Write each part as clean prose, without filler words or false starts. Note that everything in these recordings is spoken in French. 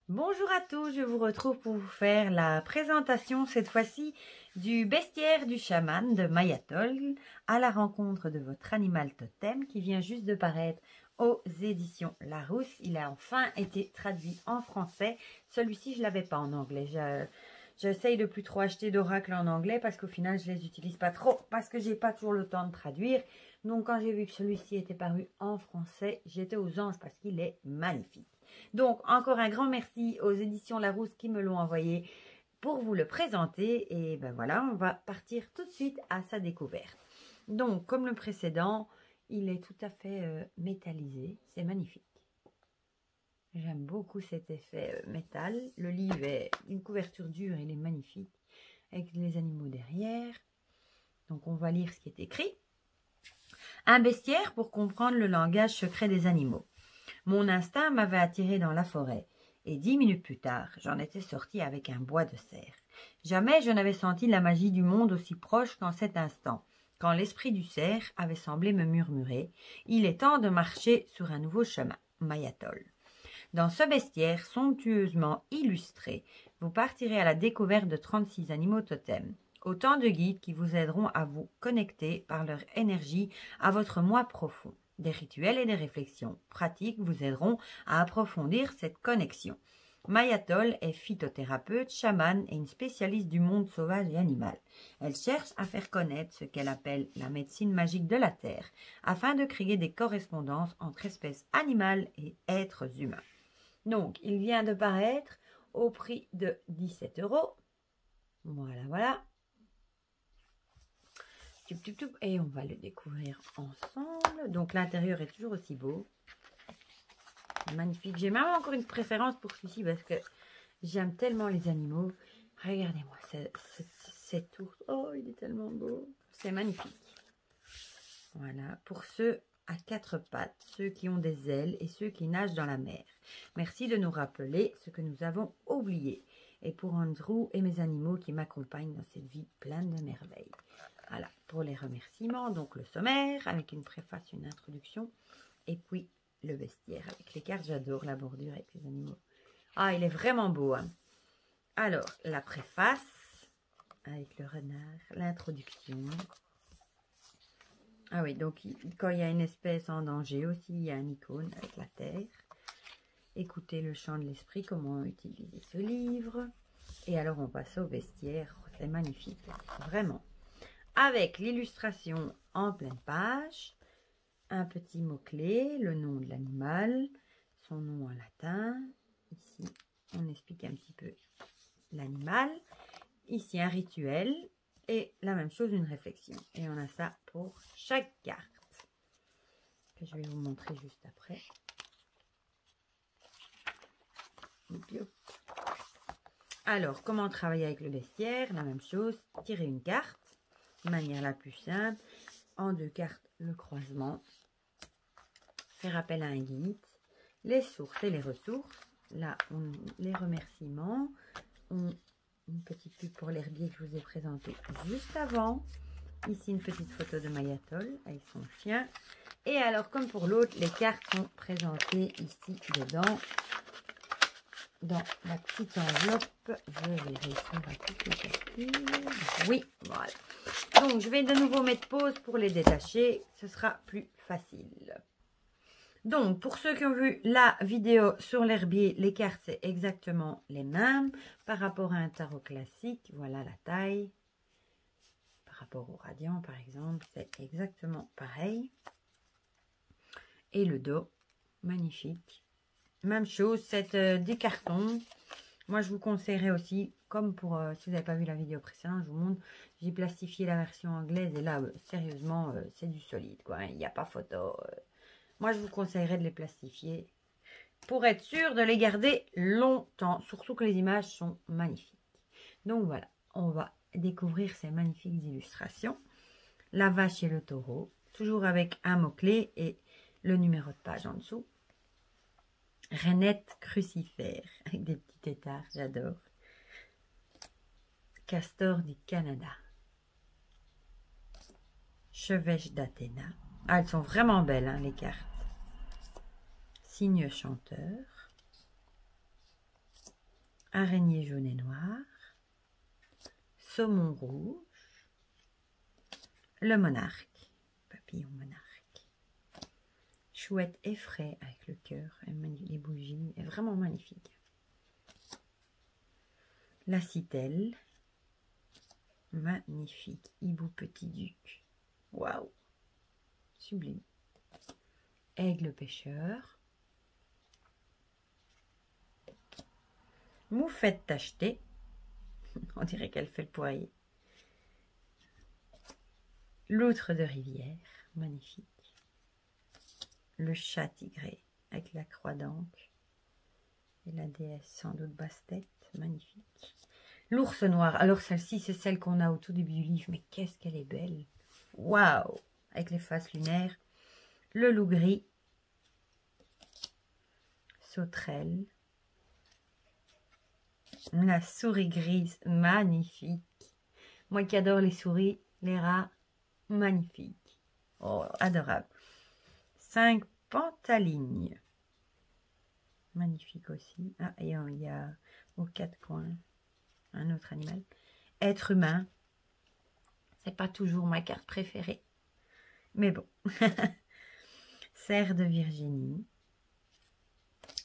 Bonjour à tous, je vous retrouve pour vous faire la présentation cette fois-ci du bestiaire du chaman de Mayatol à la rencontre de votre animal totem qui vient juste de paraître aux éditions Larousse. Il a enfin été traduit en français. Celui-ci, je ne l'avais pas en anglais. J'essaye de plus trop acheter d'oracles en anglais parce qu'au final, je les utilise pas trop parce que j'ai pas toujours le temps de traduire. Donc, quand j'ai vu que celui-ci était paru en français, j'étais aux anges parce qu'il est magnifique. Donc, encore un grand merci aux éditions Larousse qui me l'ont envoyé pour vous le présenter. Et ben voilà, on va partir tout de suite à sa découverte. Donc, comme le précédent, il est tout à fait métallisé. C'est magnifique. J'aime beaucoup cet effet métal. Le livre est une couverture dure, il est magnifique. Avec les animaux derrière. Donc, on va lire ce qui est écrit. Un bestiaire pour comprendre le langage secret des animaux. Mon instinct m'avait attiré dans la forêt, et 10 minutes plus tard, j'en étais sorti avec un bois de cerf. Jamais je n'avais senti la magie du monde aussi proche qu'en cet instant, quand l'esprit du cerf avait semblé me murmurer « Il est temps de marcher sur un nouveau chemin, Mayatol ». Dans ce bestiaire somptueusement illustré, vous partirez à la découverte de 36 animaux totems. Autant de guides qui vous aideront à vous connecter par leur énergie à votre moi profond. Des rituels et des réflexions pratiques vous aideront à approfondir cette connexion. Mayatol est phytothérapeute, chamane et une spécialiste du monde sauvage et animal. Elle cherche à faire connaître ce qu'elle appelle la médecine magique de la Terre, afin de créer des correspondances entre espèces animales et êtres humains. Donc, il vient de paraître au prix de 17 €. Voilà, voilà. Et on va le découvrir ensemble. Donc l'intérieur est toujours aussi beau. Magnifique. J'ai même encore une préférence pour celui-ci parce que j'aime tellement les animaux. Regardez-moi cet ours. Oh, il est tellement beau. C'est magnifique. Voilà. Pour ceux à 4 pattes, ceux qui ont des ailes et ceux qui nagent dans la mer. Merci de nous rappeler ce que nous avons oublié. Et pour Andrew et mes animaux qui m'accompagnent dans cette vie pleine de merveilles. Voilà, pour les remerciements, donc le sommaire, avec une préface, une introduction, et puis le bestiaire avec les cartes. J'adore la bordure avec les animaux. Ah, il est vraiment beau, hein. Alors, la préface, avec le renard, l'introduction. Ah oui, donc quand il y a une espèce en danger aussi, il y a une icône avec la terre. Écoutez le chant de l'esprit, comment utiliser ce livre. Et alors, on passe au bestiaire. C'est magnifique, vraiment. Avec l'illustration en pleine page, un petit mot-clé, le nom de l'animal, son nom en latin. Ici, on explique un petit peu l'animal. Ici, un rituel et la même chose, une réflexion. Et on a ça pour chaque carte, que je vais vous montrer juste après. Alors, comment travailler avec le bestiaire? La même chose, tirer une carte. De manière la plus simple, en 2 cartes le croisement, faire appel à un guide, les sources et les ressources, là les remerciements, une petite pub pour l'herbier que je vous ai présenté juste avant, ici une petite photo de Mayatol avec son chien, et alors comme pour l'autre, les cartes sont présentées ici dedans, dans la petite enveloppe. Je vais réussir à tout sortir. Oui, voilà. Donc, je vais de nouveau mettre pause pour les détacher. Ce sera plus facile. Donc, pour ceux qui ont vu la vidéo sur l'herbier, les cartes, c'est exactement les mêmes. Par rapport à un tarot classique, voilà la taille. Par rapport au radiant, par exemple, c'est exactement pareil. Et le dos, magnifique. Même chose, c'est des cartons. Moi, je vous conseillerais aussi, comme pour, si vous n'avez pas vu la vidéo précédente, je vous montre, j'ai plastifié la version anglaise. Et là, sérieusement, c'est du solide, quoi. Il n'y a pas photo. Moi, je vous conseillerais de les plastifier pour être sûr de les garder longtemps. Surtout que les images sont magnifiques. Donc, voilà, on va découvrir ces magnifiques illustrations. La vache et le taureau, toujours avec un mot-clé et le numéro de page en dessous. Rainette crucifère avec des petits têtards, j'adore. Castor du Canada. Chevêche d'Athéna. Ah, elles sont vraiment belles, hein, les cartes. Cygne chanteur. araignée jaune et noire, saumon rouge, le monarque, papillon monarque, chouette effraie avec le cœur et les bougies, est vraiment magnifique. La citelle, magnifique, hibou petit duc, waouh, sublime. Aigle pêcheur, moufette tachetée, on dirait qu'elle fait le poirier. Loutre de rivière, magnifique. Le chat tigré avec la croix d'encre et la déesse sans doute basse-tête, magnifique. L'ours noir, alors celle-ci c'est celle qu'on a au tout début du livre, mais qu'est-ce qu'elle est belle. Waouh, avec les faces lunaires. Le loup gris, sauterelle, la souris grise, magnifique. Moi qui adore les souris, les rats, magnifique. Oh, adorable. 5 pantalines, magnifique aussi. Ah, et il y a aux 4 coins un autre animal. Être humain, c'est pas toujours ma carte préférée, mais bon. Cerf de Virginie.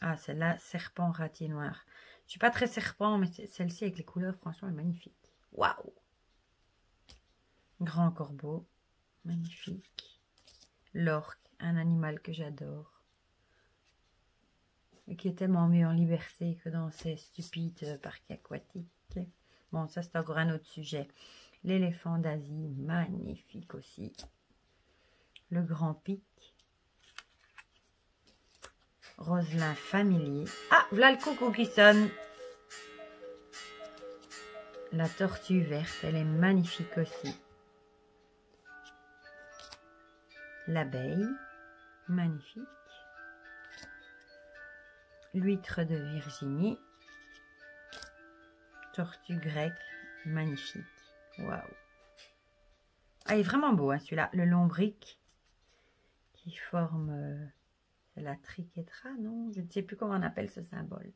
Ah, celle-là, serpent ratier noir. Je suis pas très serpent, mais celle-ci avec les couleurs, franchement, est magnifique. Waouh! Grand corbeau, magnifique. L'orque, un animal que j'adore. Et qui est tellement mieux en liberté que dans ces stupides parcs aquatiques. Bon, ça, c'est encore un autre sujet. L'éléphant d'Asie, magnifique aussi. Le grand pic. Roselin familier. Ah, voilà le coucou qui sonne. La tortue verte, elle est magnifique aussi. L'abeille, magnifique. L'huître de Virginie. Tortue grecque, magnifique. Waouh. Ah, il est vraiment beau, hein, celui-là. Le lombric qui forme... c'est la triquetra, non? Je ne sais plus comment on appelle ce symbole.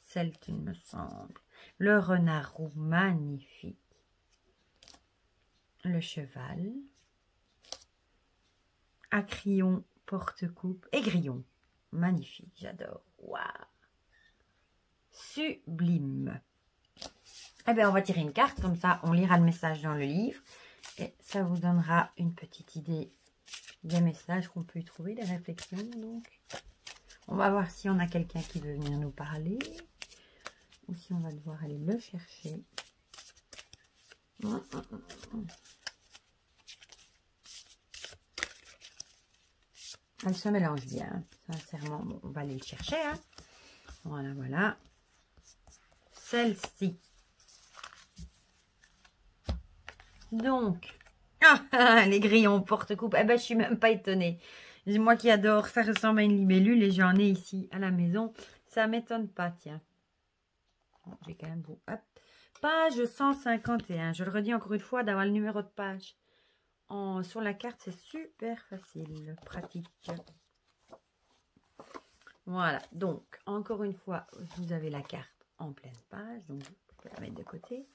Celte, il me semble. Le renard roux, magnifique. Le cheval. Acrion, porte-coupe. Et grillon, magnifique, j'adore. Waouh! Sublime. Eh bien, on va tirer une carte, comme ça, on lira le message dans le livre. Et ça vous donnera une petite idée des messages qu'on peut y trouver, des réflexions, donc. On va voir si on a quelqu'un qui veut venir nous parler. Ou si on va devoir aller le chercher. Elle se mélange bien, sincèrement. Bon, on va aller le chercher, hein. Voilà, voilà. Celle-ci. Donc, les grillons porte-coupe. Eh ben, je suis même pas étonnée. Moi qui adore, ça ressemble à une libellule et j'en ai ici à la maison. Ça m'étonne pas, tiens. Bon, j'ai quand même beau. Hop. Page 151. Je le redis encore une fois, d'avoir le numéro de page sur la carte, c'est super facile, pratique. Voilà, donc, encore une fois, vous avez la carte en pleine page, donc vous pouvez la mettre de côté.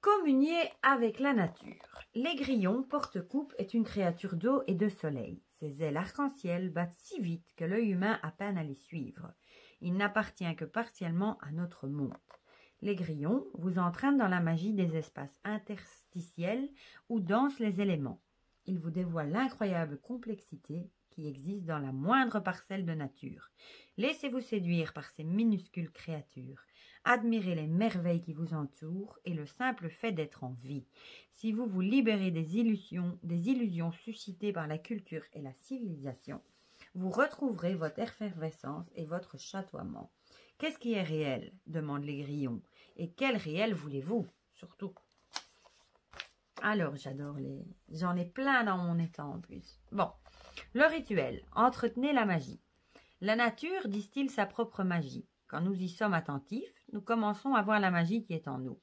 Communier avec la nature. L'aigrillon porte-coupe est une créature d'eau et de soleil. Ses ailes arc-en-ciel battent si vite que l'œil humain a peine à les suivre. Il n'appartient que partiellement à notre monde. L'aigrillon vous entraîne dans la magie des espaces interstitiels où dansent les éléments. Il vous dévoile l'incroyable complexité qui existe dans la moindre parcelle de nature. Laissez-vous séduire par ces minuscules créatures. Admirez les merveilles qui vous entourent et le simple fait d'être en vie. Si vous vous libérez des illusions suscitées par la culture et la civilisation, vous retrouverez votre effervescence et votre chatoiement. Qu'est-ce qui est réel? Demande l'aigrillon. Et quel réel voulez-vous? Surtout. Alors, j'adore les... J'en ai plein dans mon étang en plus. Bon, le rituel. Entretenez la magie. La nature distille sa propre magie. Quand nous y sommes attentifs, nous commençons à voir la magie qui est en nous.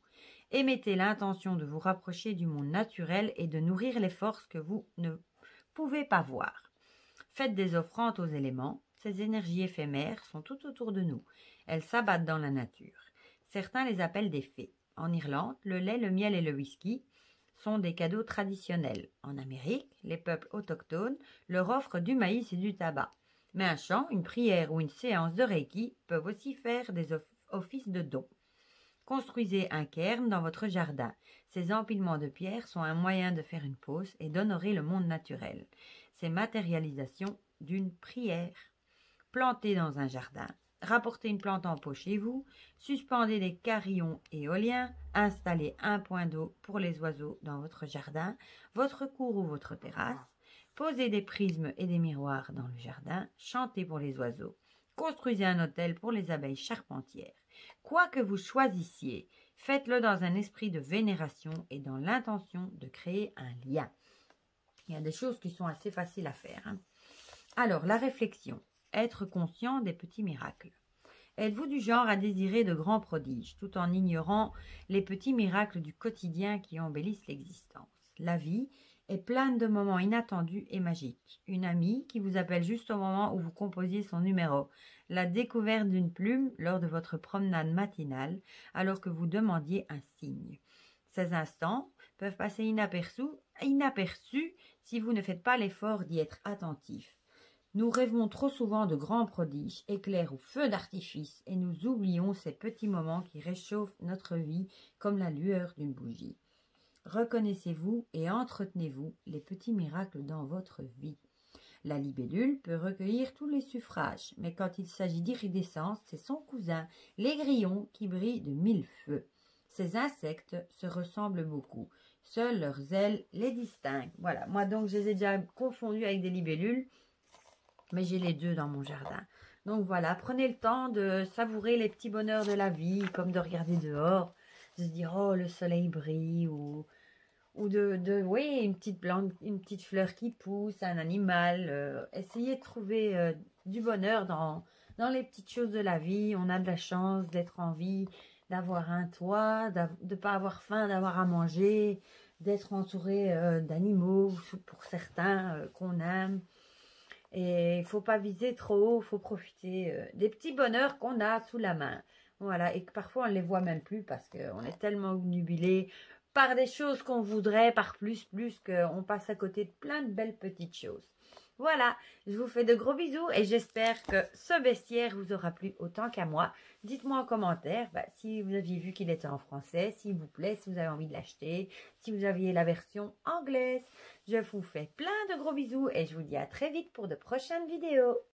Émettez l'intention de vous rapprocher du monde naturel et de nourrir les forces que vous ne pouvez pas voir. Faites des offrandes aux éléments. Ces énergies éphémères sont tout autour de nous. Elles s'abattent dans la nature. Certains les appellent des fées. En Irlande, le lait, le miel et le whisky sont des cadeaux traditionnels. En Amérique, les peuples autochtones leur offrent du maïs et du tabac. Mais un chant, une prière ou une séance de Reiki peuvent aussi faire des offices de dons. Construisez un cairn dans votre jardin. Ces empilements de pierres sont un moyen de faire une pause et d'honorer le monde naturel. C'est matérialisation d'une prière. Plantez dans un jardin. Rapportez une plante en pot chez vous. Suspendez des carillons éoliens. Installez un point d'eau pour les oiseaux dans votre jardin, votre cour ou votre terrasse. Posez des prismes et des miroirs dans le jardin. Chantez pour les oiseaux. Construisez un hôtel pour les abeilles charpentières. Quoi que vous choisissiez, faites-le dans un esprit de vénération et dans l'intention de créer un lien. Il y a des choses qui sont assez faciles à faire. Alors, la réflexion. Être conscient des petits miracles. Êtes-vous du genre à désirer de grands prodiges, tout en ignorant les petits miracles du quotidien qui embellissent l'existence? La vie est pleine de moments inattendus et magiques. Une amie qui vous appelle juste au moment où vous composiez son numéro. La découverte d'une plume lors de votre promenade matinale, alors que vous demandiez un signe. Ces instants peuvent passer inaperçus si vous ne faites pas l'effort d'y être attentif. Nous rêvons trop souvent de grands prodiges, éclairs ou feux d'artifice, et nous oublions ces petits moments qui réchauffent notre vie comme la lueur d'une bougie. Reconnaissez-vous et entretenez-vous les petits miracles dans votre vie. La libellule peut recueillir tous les suffrages, mais quand il s'agit d'iridescence, c'est son cousin, les grillons, qui brillent de mille feux. Ces insectes se ressemblent beaucoup. Seules leurs ailes les distinguent. Voilà, moi donc je les ai déjà confondus avec des libellules, mais j'ai les deux dans mon jardin. Donc voilà, prenez le temps de savourer les petits bonheurs de la vie, comme de regarder dehors, de se dire « Oh, le soleil brille » ou oui, une petite plante, une petite fleur qui pousse, un animal. Essayez de trouver du bonheur dans les petites choses de la vie. On a de la chance d'être en vie, d'avoir un toit, de ne pas avoir faim, d'avoir à manger, d'être entouré d'animaux, pour certains qu'on aime. Et il ne faut pas viser trop haut, il faut profiter des petits bonheurs qu'on a sous la main. Voilà, et que parfois on ne les voit même plus parce qu'on est tellement obnubilé par des choses qu'on voudrait, par plus qu'on passe à côté de plein de belles petites choses. Voilà, je vous fais de gros bisous et j'espère que ce bestiaire vous aura plu autant qu'à moi. Dites-moi en commentaire si vous aviez vu qu'il était en français, s'il vous plaît, si vous avez envie de l'acheter, si vous aviez la version anglaise. Je vous fais plein de gros bisous et je vous dis à très vite pour de prochaines vidéos.